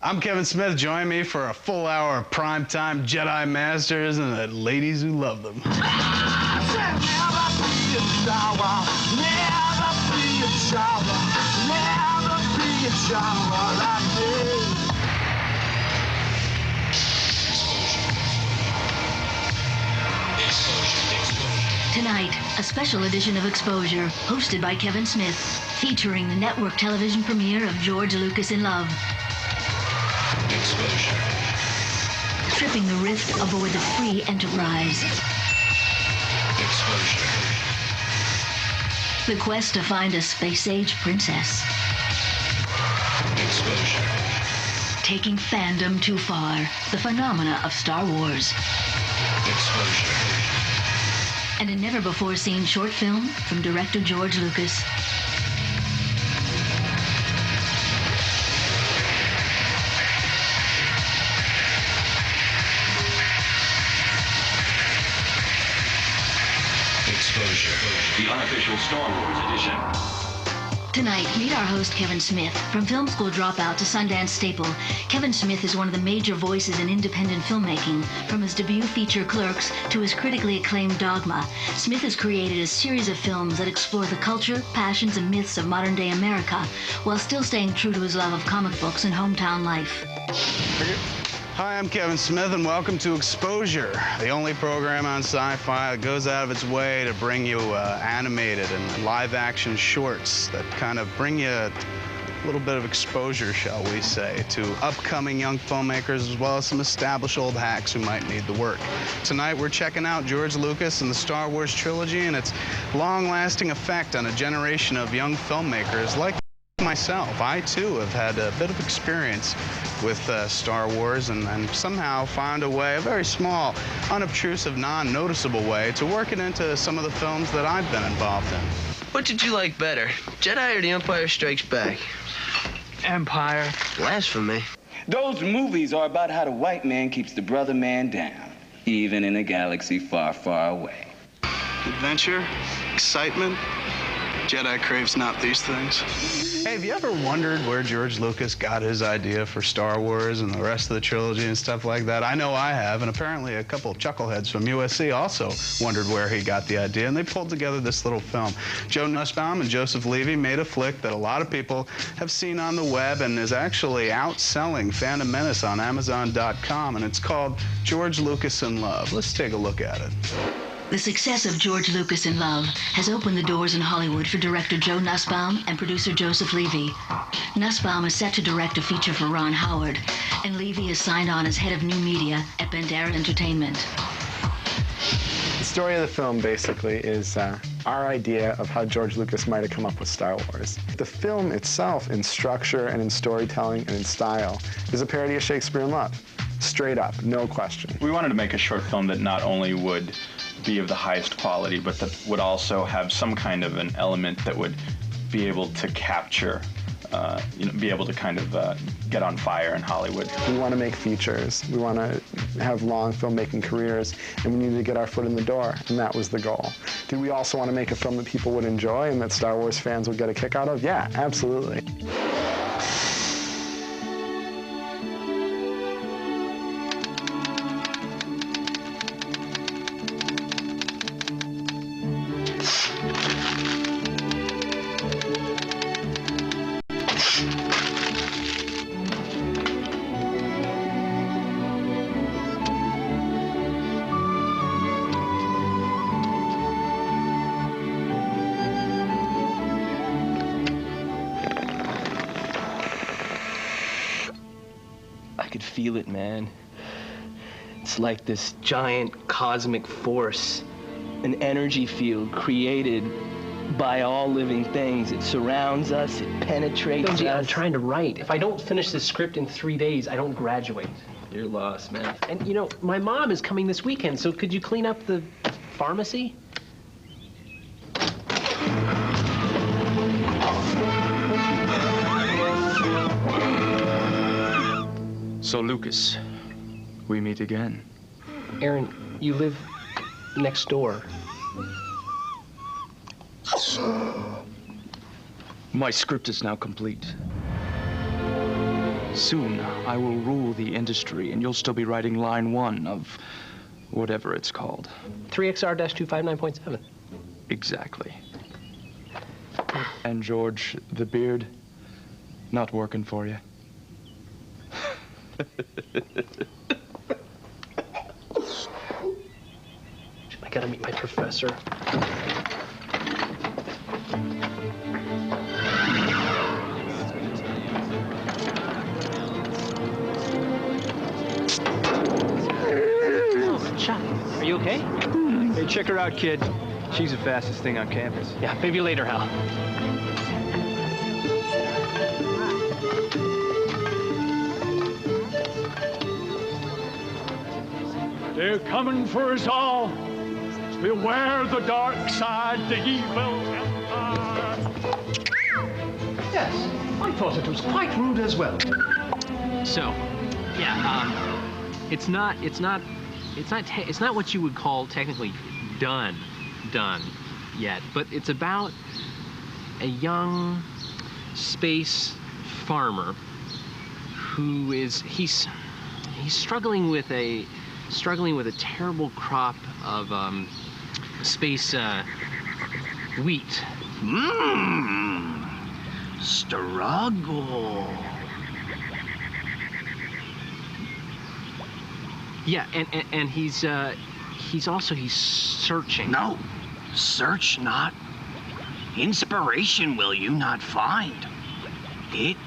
I'm Kevin Smith. Join me for a full hour of primetime Jedi Masters and the ladies who love them. Tonight, a special edition of Exposure, hosted by Kevin Smith, featuring the network television premiere of George Lucas in Love. Exposure. Tripping the rift aboard the free Enterprise. Exposure. The quest to find a space-age princess. Exposure. Taking fandom too far. The phenomena of Star Wars. Exposure. And a never-before-seen short film from director George Lucas. Exposure. The unofficial Star Wars edition. Tonight, meet our host, Kevin Smith. From film school dropout to Sundance staple, Kevin Smith is one of the major voices in independent filmmaking. From his debut feature Clerks to his critically acclaimed Dogma, Smith has created a series of films that explore the culture, passions, and myths of modern-day America, while still staying true to his love of comic books and hometown life. Hi, I'm Kevin Smith, and welcome to Exposure, the only program on Sci-Fi that goes out of its way to bring you animated and live-action shorts that kind of bring you a little bit of exposure, shall we say, to upcoming young filmmakers as well as some established old hacks who might need the work. Tonight, we're checking out George Lucas and the Star Wars trilogy and its long-lasting effect on a generation of young filmmakers like myself. I, too, have had a bit of experience with Star Wars and somehow found a way, a very small, unobtrusive, non-noticeable way, to work it into some of the films that I've been involved in. What did you like better, Jedi or The Empire Strikes Back? Empire. Blasphemy. Those movies are about how the white man keeps the brother man down, even in a galaxy far, far away. Adventure, excitement. Jedi craves not these things. Hey, have you ever wondered where George Lucas got his idea for Star Wars and the rest of the trilogy and stuff like that? I know I have, and apparently a couple of chuckleheads from USC also wondered where he got the idea, and they pulled together this little film. Joe Nussbaum and Joseph Levy made a flick that a lot of people have seen on the web and is actually outselling Phantom Menace on Amazon.com, and it's called George Lucas in Love. Let's take a look at it. The success of George Lucas in Love has opened the doors in Hollywood for director Joe Nussbaum and producer Joseph Levy. Nussbaum is set to direct a feature for Ron Howard, and Levy is signed on as head of new media at Bandera Entertainment. The story of the film basically is our idea of how George Lucas might have come up with Star Wars. The film itself, in structure and in storytelling and in style, is a parody of Shakespeare in Love. Straight up, no question. We wanted to make a short film that not only would be of the highest quality, but that would also have some kind of an element that would be able to capture, be able to kind of get on fire in Hollywood. We want to make features. We want to have long filmmaking careers, and we needed to get our foot in the door, and that was the goal. Did we also want to make a film that people would enjoy and that Star Wars fans would get a kick out of? Yeah, absolutely. I could feel it, man. It's like this giant cosmic force, an energy field created by all living things. It surrounds us, it penetrates us. I'm trying to write. If I don't finish this script in 3 days, I don't graduate. You're lost, man. And, you know, my mom is coming this weekend, so could you clean up the pharmacy? So, Lucas, we meet again. Aaron, you live next door. My script is now complete. Soon, I will rule the industry, and you'll still be writing line 1 of whatever it's called. 3XR-259.7. Exactly. And George, the beard, not working for you? I gotta meet my professor. Oh, Chuck, are you okay? Hey, check her out, kid. She's the fastest thing on campus. Yeah, maybe later, Hal. They're coming for us all. Beware the dark side, the evil empire. Yes, I thought it was quite rude as well. So, yeah, it's not what you would call technically done yet, but it's about a young space farmer who he's struggling with a terrible crop of space wheat. Struggle. Yeah, and he's searching. No, search not. Inspiration will you not find. It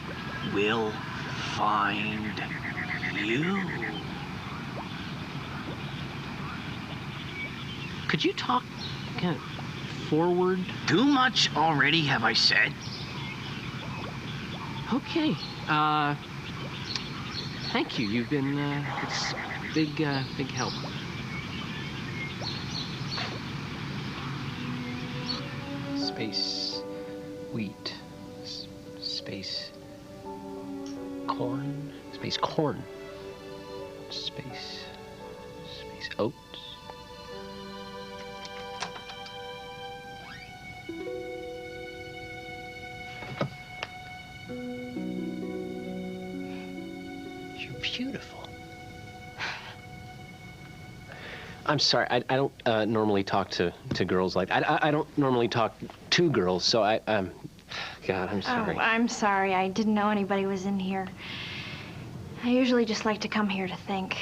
will find you. Could you talk kind of forward? Too much already, have I said? Okay. Thank you. You've been it's big help. Space wheat. Space corn. Space corn. Space oats. You're beautiful. I'm sorry, I don't normally talk to girls like that. I don't normally talk to girls, so God, I'm sorry. Oh, I'm sorry. I didn't know anybody was in here. I usually just like to come here to think.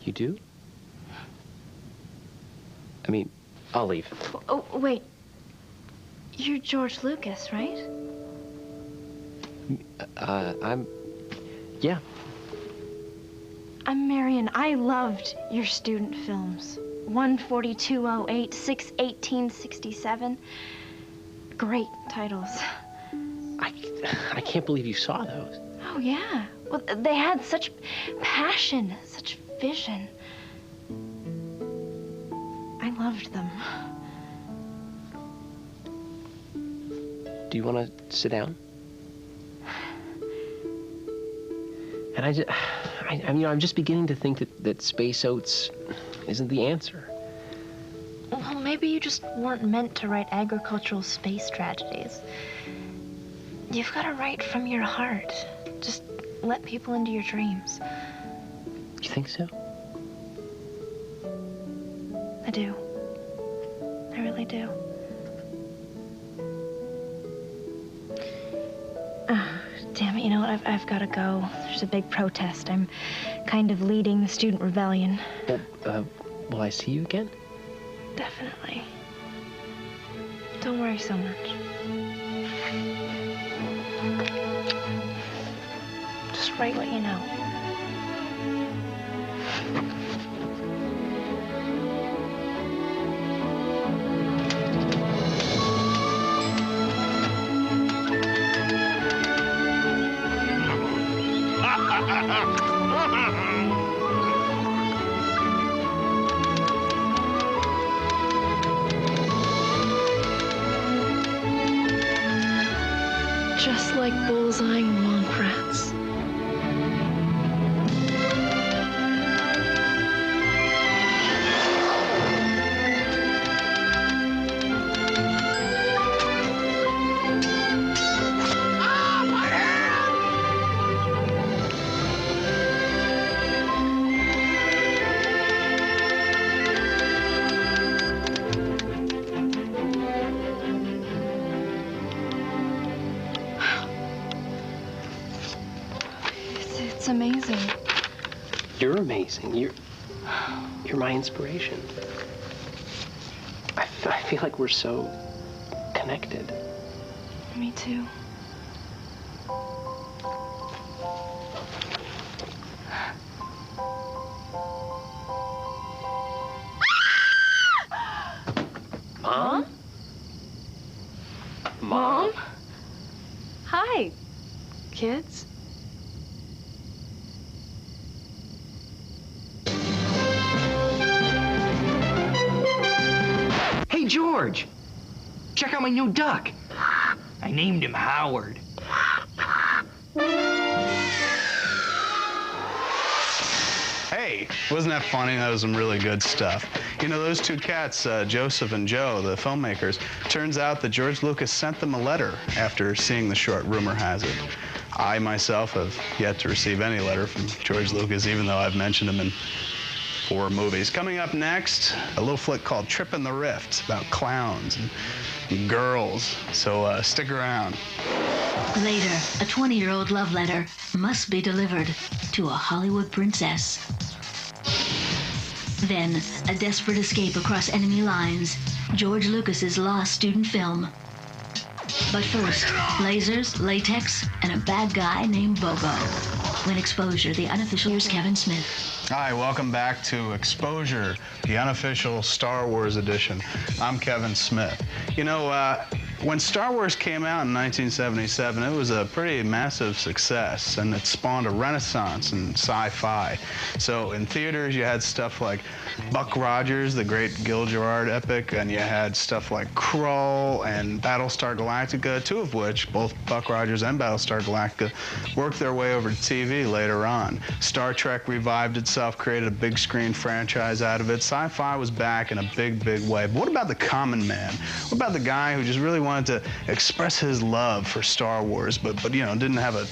You do? I mean, I'll leave. Oh, wait. You're George Lucas, right? Yeah. I'm Marion. I loved your student films. 14208, 61867. Great titles. I can't believe you saw those. Oh, yeah. Well, they had such passion, such vision. I loved them. Do you want to sit down? And I'm just beginning to think that space oats isn't the answer. Well, maybe you just weren't meant to write agricultural space tragedies. You've got to write from your heart. Just let people into your dreams. You think so? I do. I really do. Damn it, you know what? I've got to go. There's a big protest. I'm kind of leading the student rebellion. Well, will I see you again? Definitely. Don't worry so much. Just write what you know. Just like bullseyeing womp rats. That's amazing. You're amazing. You're my inspiration. I feel like we're so connected. Me too. Mom? Mom? Hi, kids. Hey, George! Check out my new duck. I named him Howard. Hey, wasn't that funny? That was some really good stuff. You know, those two cats, Joseph and Joe, the filmmakers, turns out that George Lucas sent them a letter after seeing the short, rumor has it. I, myself, have yet to receive any letter from George Lucas, even though I've mentioned him in 4 movies. Coming up next, a little flick called Trippin' the Rift, about clowns and girls. So stick around. Later, a 20-year-old love letter must be delivered to a Hollywood princess. Then, a desperate escape across enemy lines, George Lucas's lost student film. But first, lasers, latex, and a bad guy named Bogo. When Exposure, the unofficial, here's Kevin Smith. Hi, welcome back to Exposure, the unofficial Star Wars edition. I'm Kevin Smith. You know, when Star Wars came out in 1977, it was a pretty massive success, and it spawned a renaissance in sci-fi. So in theaters, you had stuff like Buck Rogers, the great Gil Gerard epic, and you had stuff like Krull and Battlestar Galactica, 2 of which, both Buck Rogers and Battlestar Galactica, worked their way over to TV later on. Star Trek revived itself, created a big screen franchise out of it. Sci-fi was back in a big, big way. But what about the common man? What about the guy who just really wanted to express his love for Star Wars, but you know, didn't have a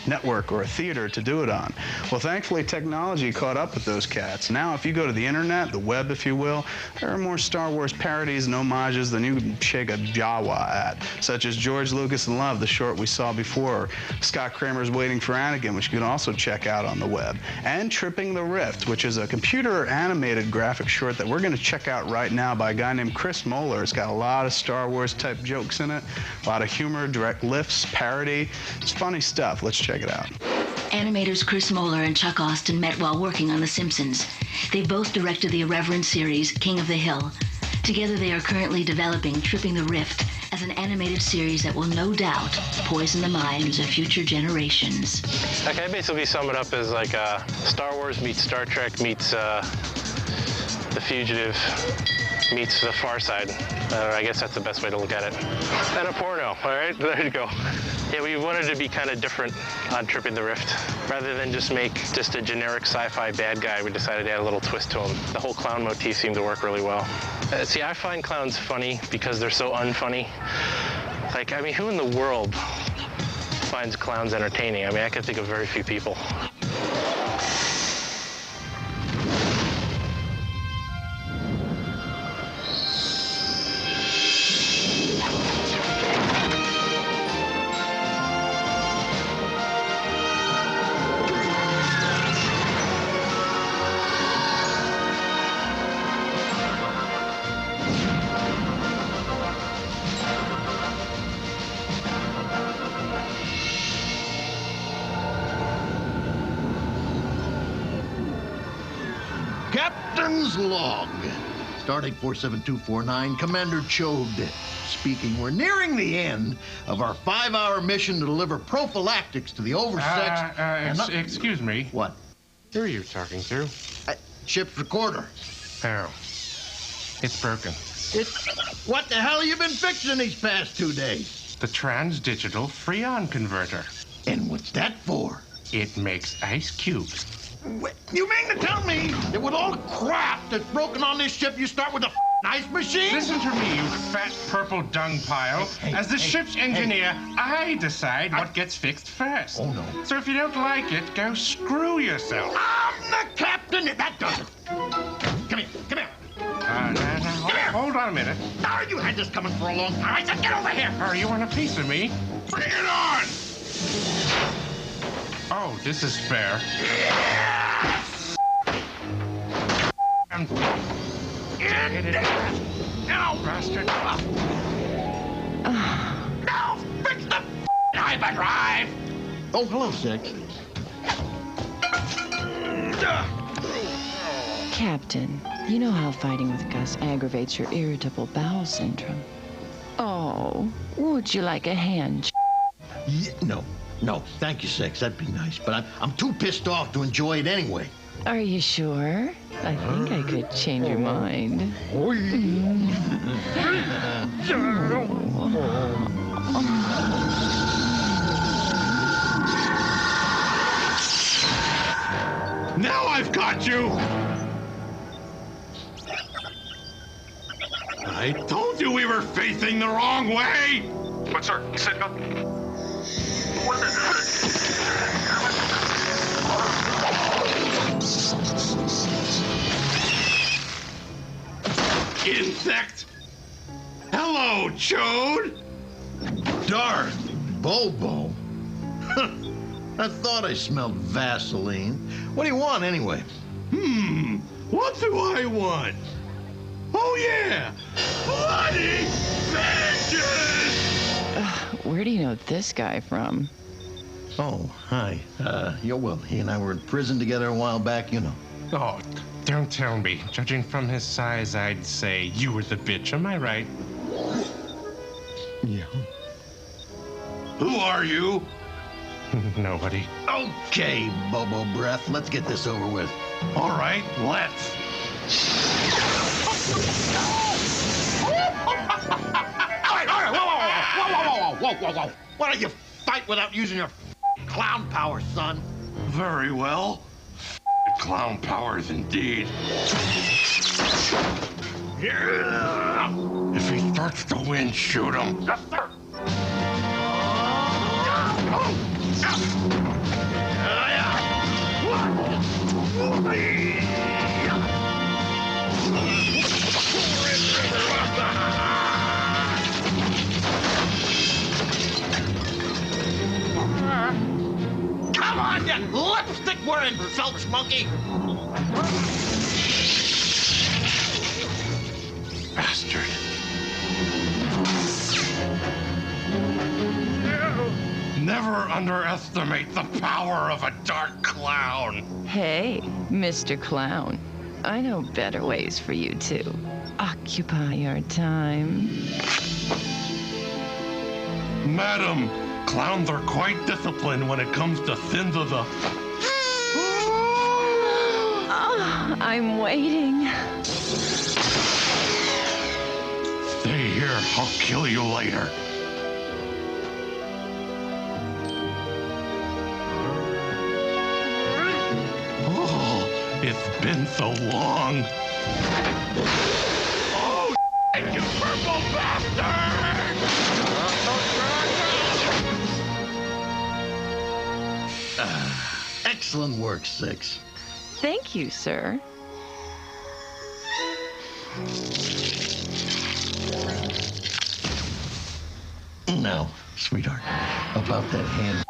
network or a theater to do it on? Well, thankfully, technology caught up with those cats. Now, if you go to the internet, the web, if you will, there are more Star Wars parodies and homages than you can shake a Jawa at, such as George Lucas in Love, the short we saw before, Scott Kramer's Waiting for Anakin, which you can also check out on the web, and Tripping the Rift, which is a computer-animated graphic short that we're going to check out right now by a guy named Chris Moeller. It's got a lot of Star Wars-type jokes in it, a lot of humor, direct lifts, parody. It's funny stuff. Let's check it out. Animators Chris Moeller and Chuck Austin met while working on The Simpsons. They both directed the irreverent series King of the Hill. Together, they are currently developing Tripping the Rift as an animated series that will no doubt poison the minds of future generations. Okay, I basically sum it up as like Star Wars meets Star Trek meets The Fugitive meets The Far Side. I guess that's the best way to look at it. And a porno, all right? There you go. Yeah, we wanted to be kind of different on Tripping the Rift. Rather than just make just a generic sci-fi bad guy, we decided to add a little twist to him. The whole clown motif seemed to work really well. See, I find clowns funny because they're so unfunny. Like, I mean, who in the world finds clowns entertaining? I mean, I can think of very few people. Captain's log. Stardate 47249, Commander Chode speaking. We're nearing the end of our 5-hour mission to deliver prophylactics to the oversexed... Excuse me. What? Who are you talking to? Ship's recorder. Oh. It's broken. What the hell have you been fixing these past 2 days? The transdigital Freon converter. And what's that for? It makes ice cubes. You mean to tell me that with all the crap that's broken on this ship, you start with a ice machine? Listen to me, you fat purple dung pile. As the ship's engineer, I decide what gets fixed first. Oh, no. So if you don't like it, go screw yourself. I'm the captain. That does it. Come here. Come here. Hold on a minute. Oh, you had this coming for a long time. I said, get over here. Oh, you want a piece of me? Bring it on. Oh, Oh, this is fair. No, bastard! No! Fix the hyperdrive! Oh, hello, Six. Captain, you know how fighting with Gus aggravates your irritable bowel syndrome. Oh, would you like a hand? Yeah, no, thank you, Six. That'd be nice. But I'm too pissed off to enjoy it anyway. Are you sure? I think I could change your mind. Now I've got you! I told you we were facing the wrong way! But, sir, he said no. Insect! Hello, Chode! Darth Bobo. I thought I smelled Vaseline. What do you want, anyway? What do I want? Oh, yeah! Bloody vengeance! Where do you know this guy from? Oh, hi. Well, he and I were in prison together a while back, you know. Oh, don't tell me. Judging from his size, I'd say you were the bitch. Am I right? Yeah. Who are you? Nobody. Okay, Bobo Breath. Let's get this over with. All right, let's. Whoa. Why don't you fight without using your clown power, son? Very well. Clown powers indeed. If he starts to win, shoot him. Yes, sir. Come on, you lipstick-wearing filch monkey! Bastard. Never underestimate the power of a dark clown. Hey, Mr. Clown. I know better ways for you to occupy your time. Madam, clowns are quite disciplined when it comes to sins of the... Oh, I'm waiting. Stay here, I'll kill you later. Oh, it's been so long. Oh, you purple bastard! Excellent work, Six. Thank you, sir. Now, sweetheart, about that hand.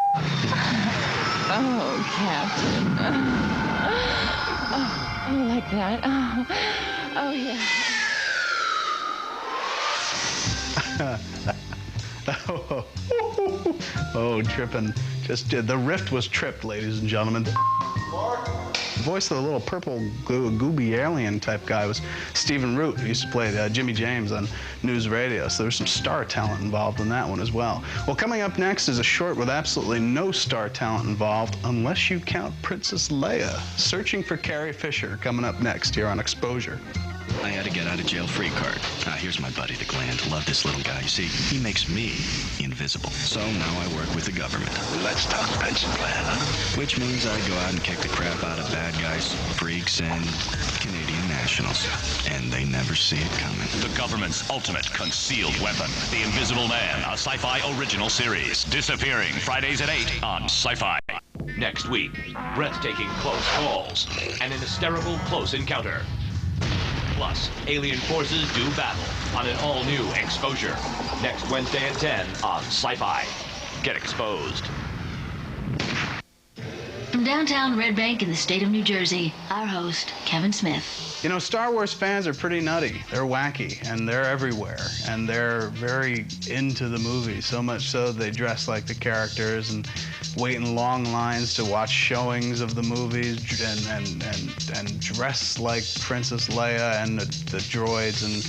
Oh, Captain. Oh, like that. Oh yeah. Oh, tripping. Just did. The rift was tripped, ladies and gentlemen. The voice of the little purple gooby alien type guy was Stephen Root, who used to play Jimmy James on news radio. So there's some star talent involved in that one as well. Well, coming up next is a short with absolutely no star talent involved, unless you count Princess Leia. Searching for Carrie Fisher, coming up next here on Exposure. I had a get out of jail free card. Here's my buddy, the Gland. Love this little guy. You see, he makes me invisible. So now I work with the government. Let's talk pension plan, huh? Which means I go out and kick the crap out of bad guys, freaks, and Canadian nationals. And they never see it coming. The government's ultimate concealed weapon. The Invisible Man, a sci-fi original series. Disappearing Fridays at 8 on Sci-Fi. Next week, breathtaking close calls and an hysterical close encounter. Plus, alien forces do battle on an all-new Exposure. Next Wednesday at 10 on Sci-Fi. Get exposed. downtown Red Bank in the state of New Jersey, our host, Kevin Smith. You know, Star Wars fans are pretty nutty. They're wacky, and they're everywhere, and they're very into the movie, so much so they dress like the characters and wait in long lines to watch showings of the movies and dress like Princess Leia and the droids, and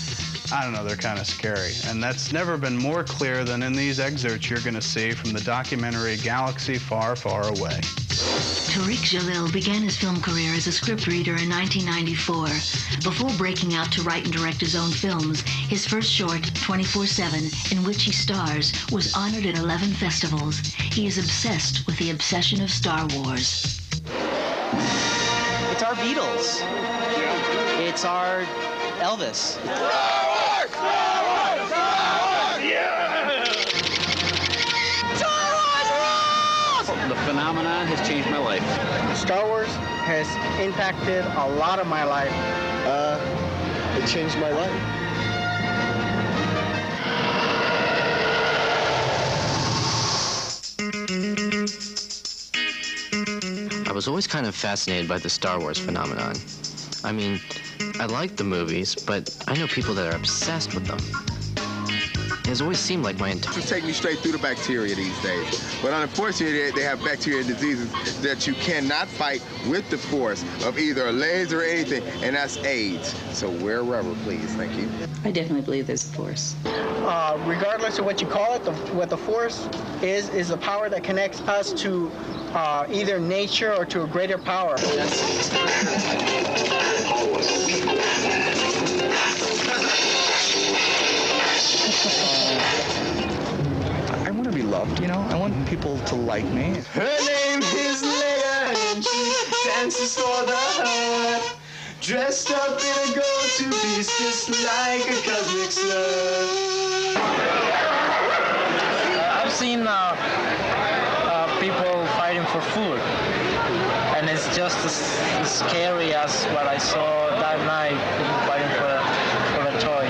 I don't know, they're kind of scary. And that's never been more clear than in these excerpts you're going to see from the documentary Galaxy Far, Far Away. Tariq Jalil began his film career as a scriptreader in 1994. Before breaking out to write and direct his own films, his first short, 24/7, in which he stars, was honored at 11 festivals. He is obsessed with the obsession of Star Wars. It's our Beatles. It's our Elvis. The phenomenon has changed my life. Star Wars has impacted a lot of my life. It changed my life. I was always kind of fascinated by the Star Wars phenomenon. I mean, I like the movies, but I know people that are obsessed with them. It has always seemed like my entire... Just take me straight through the bacteria these days. But unfortunately, they have bacterial diseases that you cannot fight with the force of either a laser or anything, and that's AIDS. So wear rubber, please. Thank you. I definitely believe there's a force. Regardless of what you call it, what the force is a power that connects us to either nature or to a greater power. I want to be loved, you know? I want people to like me. Her name is Leia, and she dances for the herd. Dressed up in a gold two-piece, just like a cosmic slug. I've seen people fighting for food, and it's just as scary as what I saw that night, people fighting for a toy.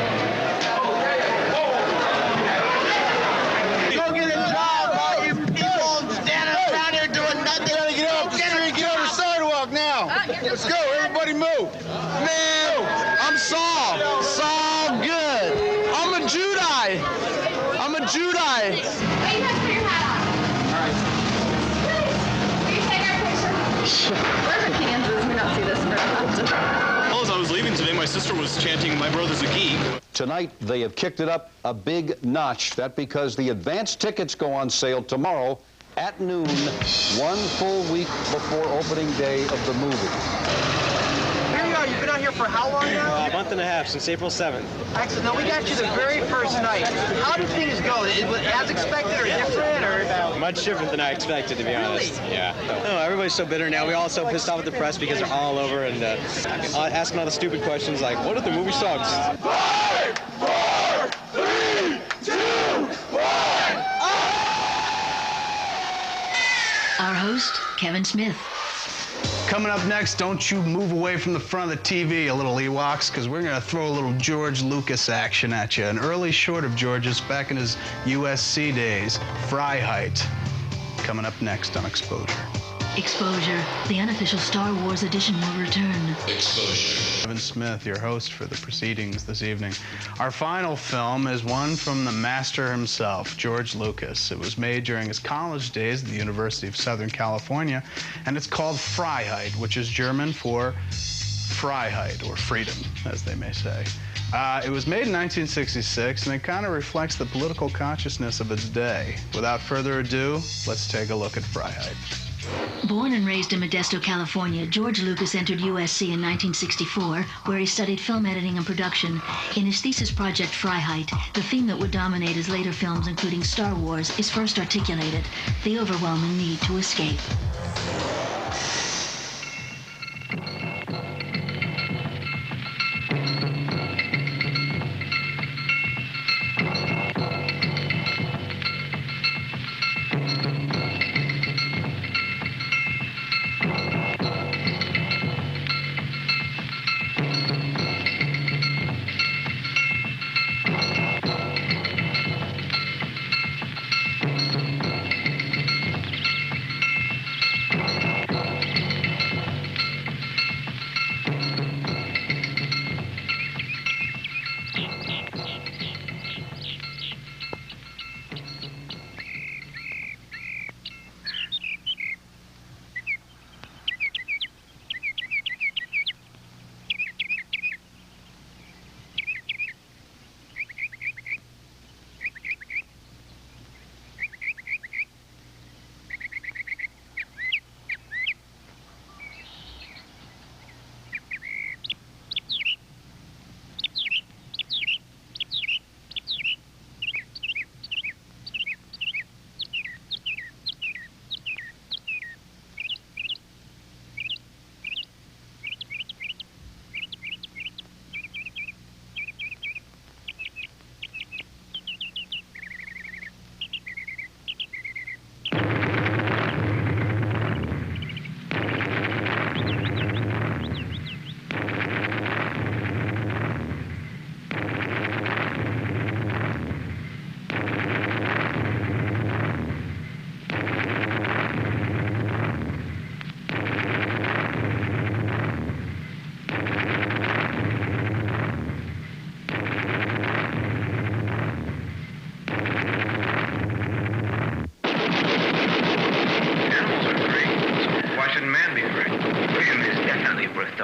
Go get a job, all you people standing around here doing nothing. Get up the sidewalk now. Let's go, everybody move. Man, I'm Saul. Saul good. I'm a Jedi. I'm a Jedi. Where's Kansas? We don't see this very often. Well, as I was leaving today, my sister was chanting, "My brother's a geek." Tonight, they have kicked it up a big notch. That's because the advance tickets go on sale tomorrow at noon, 1 full week before opening day of the movie. Here you are. You've been out here for how long now? A month and a half, since April 7th. Excellent. Now, we got you the very first night. How did things go? As expected or different? Or? Much different than I expected, to be honest. Really? Yeah. No, everybody's so bitter now. We're all so pissed off at the press because they're all over and asking all the stupid questions like, what if the movie sucks? 5, 4, 3, 2, 1. Our host, Kevin Smith. Coming up next, don't you move away from the front of the TV, you little Ewoks, because we're going to throw a little George Lucas action at you. An early short of George's back in his USC days, Freiheit. Coming up next on Exposure. Exposure, the unofficial Star Wars edition will return. Exposure. Kevin Smith, your host for the proceedings this evening. Our final film is one from the master himself, George Lucas. It was made during his college days at the University of Southern California, and it's called Freiheit, which is German for Freiheit, or freedom, as they may say. It was made in 1966, and it kind of reflects the political consciousness of its day. Without further ado, let's take a look at Freiheit. Born and raised in Modesto, California, George Lucas entered USC in 1964, where he studied film editing and production. In his thesis project, Freiheit, the theme that would dominate his later films, including Star Wars, is first articulated: the overwhelming need to escape.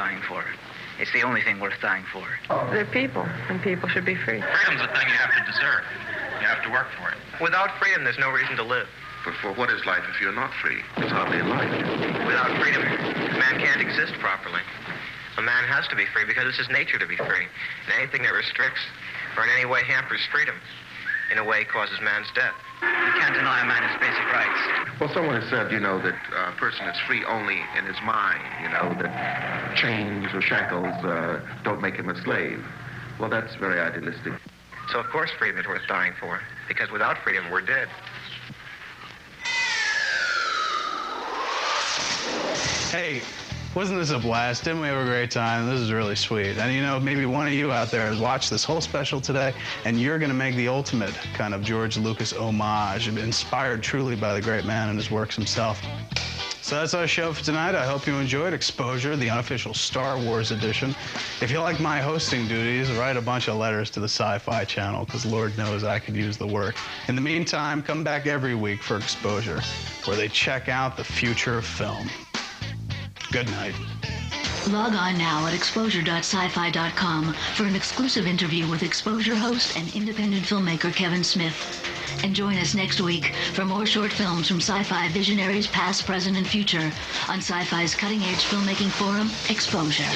dying for. It's the only thing worth dying for. They're people, and people should be free. Freedom's a thing you have to deserve. You have to work for it. Without freedom, there's no reason to live. But for what is life if you're not free? It's hardly a life. Without freedom, man can't exist properly. A man has to be free because it's his nature to be free. And anything that restricts or in any way hampers freedom, in a way, causes man's death. You can't deny a man his basic rights. Well, someone has said, that a person is free only in his mind, that chains or shackles don't make him a slave. Well, that's very idealistic. So, of course, freedom is worth dying for, because without freedom, we're dead. Hey, wasn't this a blast? Didn't we have a great time? This is really sweet. And maybe one of you out there has watched this whole special today, and you're going to make the ultimate kind of George Lucas homage, inspired truly by the great man and his works himself. So that's our show for tonight. I hope you enjoyed Exposure, the unofficial Star Wars edition. If you like my hosting duties, write a bunch of letters to the Sci-Fi Channel, because Lord knows I could use the work. In the meantime, come back every week for Exposure, where they check out the future of film. Good night. Log on now at exposure.sci-fi.com for an exclusive interview with Exposure host and independent filmmaker Kevin Smith. And join us next week for more short films from sci-fi visionaries past, present, and future on Sci-Fi's cutting-edge filmmaking forum, Exposure.